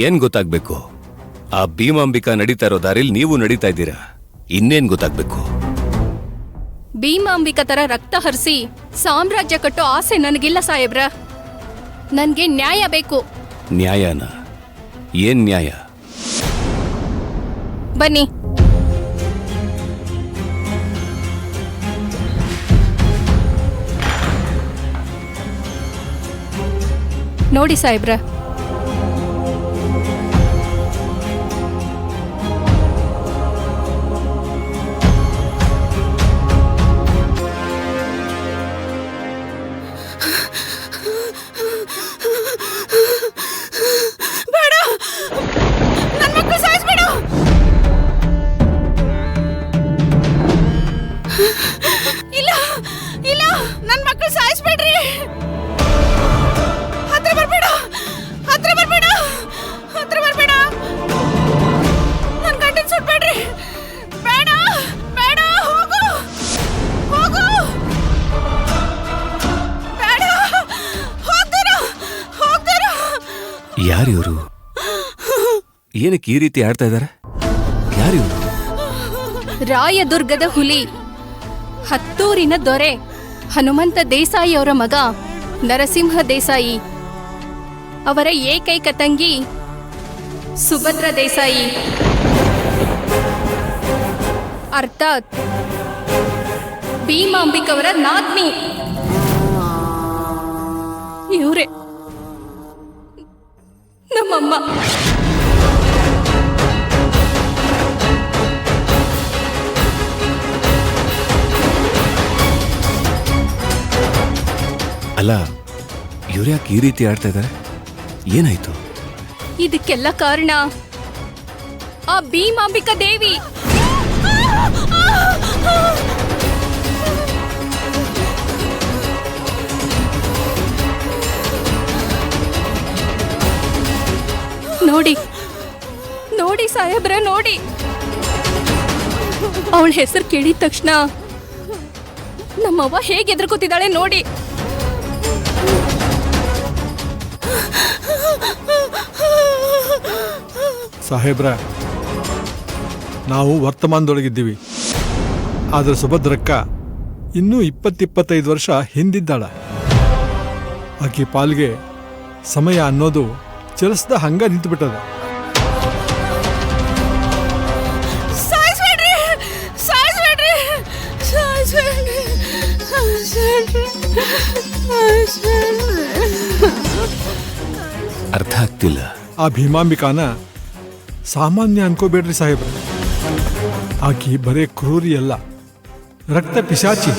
ಏನ್ ಗೊತ್ತಾಗ್ಬೇಕು? ಆ ಭೀಮಾಂಬಿಕಾ ನಡೀತಾ ಇರೋ ದಾರಿಲಿ ನೀವು ನಡೀತಾ ಇದ್ದೀರಾ. ಇನ್ನೇನ್ ಗೊತ್ತಾಗ್ಬೇಕು? ಭೀಮಾಂಬಿಕಾ ತರ ರಕ್ತ ಹರಿಸಿ ಸಾಮ್ರಾಜ್ಯ ಕಟ್ಟೋ ಆಸೆ ನನಗಿಲ್ಲ ಸಾಹೇಬ್ರ. ನನ್ಗೆ ನ್ಯಾಯ ಬೇಕು. ನ್ಯಾಯನ? ಏನ್ ನ್ಯಾಯ? ಬನ್ನಿ. ನೋಡಿ ಸಾಹೇಬ್ರ, ಇಲ್ಲ ಇಲ್ಲ, ನನ್ ಮಕ್ಕಳು ಸಾಯಿಸ್ಬೇಡ್ರಿ. ಹತ್ರ ಬರ್ಬೇಡ, ಹತ್ರ ಬರ್ಬೇಡ, ಹತ್ರ ಬರ್ಬೇಡ. ನನ್ ಗಂಡನ್ ಸುಟ್ಬೇಡ್ರಿ. ಬೇಡ ಬೇಡ, ಹೋಗು ಹೋಗು. ಬೇಡ, ಹೋಗ್ತಾರ ಹೋಗ್ತಾರ. ಯಾರಿವರು? ಏನಕ್ಕೆ ಈ ರೀತಿ ಆಡ್ತಾ ಇದ್ದಾರೆ? ಯಾರಿವರು? ರಾಯದುರ್ಗದ ಹುಲಿ, ಹತ್ತೂರಿನ ದೊರೆ ಹನುಮಂತ ದೇಸಾಯಿ ಅವರ ಮಗ ನರಸಿಂಹ ದೇಸಾಯಿ, ಅವರ ಏಕೈಕ ತಂಗಿ ಸುಭದ್ರ ದೇಸಾಯಿ, ಅರ್ಥಾತ್ ಭೀಮಾಂಬಿಕವರ ನಾದ್ನಿ. ಇವರೇ ನಮ್ಮಮ್ಮ. ಅಲ್ಲ, ಇವ್ರ್ಯಾಕೆ ಈ ರೀತಿ ಆಡ್ತಾ ಇದ್ದಾರೆ? ಏನಾಯ್ತು? ಇದಕ್ಕೆಲ್ಲ ಕಾರಣ ಆ ಭೀಮಾಂಬಿಕಾ ದೇವಿ. ನೋಡಿ ನೋಡಿ ಸಾಹೇಬ್ರ, ನೋಡಿ. ಅವಳ ಹೆಸರು ಕೇಳಿದ ತಕ್ಷಣ ನಮ್ಮವ್ವ ಹೇಗೆ ಎದುರ್ಕೋತಿದ್ದಾಳೆ ನೋಡಿ. ಸಾಹೇಬ್ರ, ನಾವು ವರ್ತಮಾನದೊಳಗಿದ್ದೀವಿ. ಆದ್ರೆ ಸುಭದ್ರಕ್ಕ ಇನ್ನೂ 20-25 ವರ್ಷ ಹಿಂದಿದ್ದಾಳ. ಆಕೆ ಪಾಲ್ಗೆ ಸಮಯ ಅನ್ನೋದು ಚಲಿಸ್ದ ಹಂಗ ನಿಂತುಬಿಟ್ಟದ. ಅರ್ಥ ಆಗ್ತಿಲ್ಲ. ಆ ಭೀಮಾಂಬಿಕಾನ ಸಾಮಾನ್ಯ ಅನ್ಕೋಬೇಡ್ರಿ ಸಾಹೇಬ್ರ. ಆಕಿ ಬರೇ ಕ್ರೂರಿ ಅಲ್ಲ, ರಕ್ತ ಪಿಶಾಚಿ.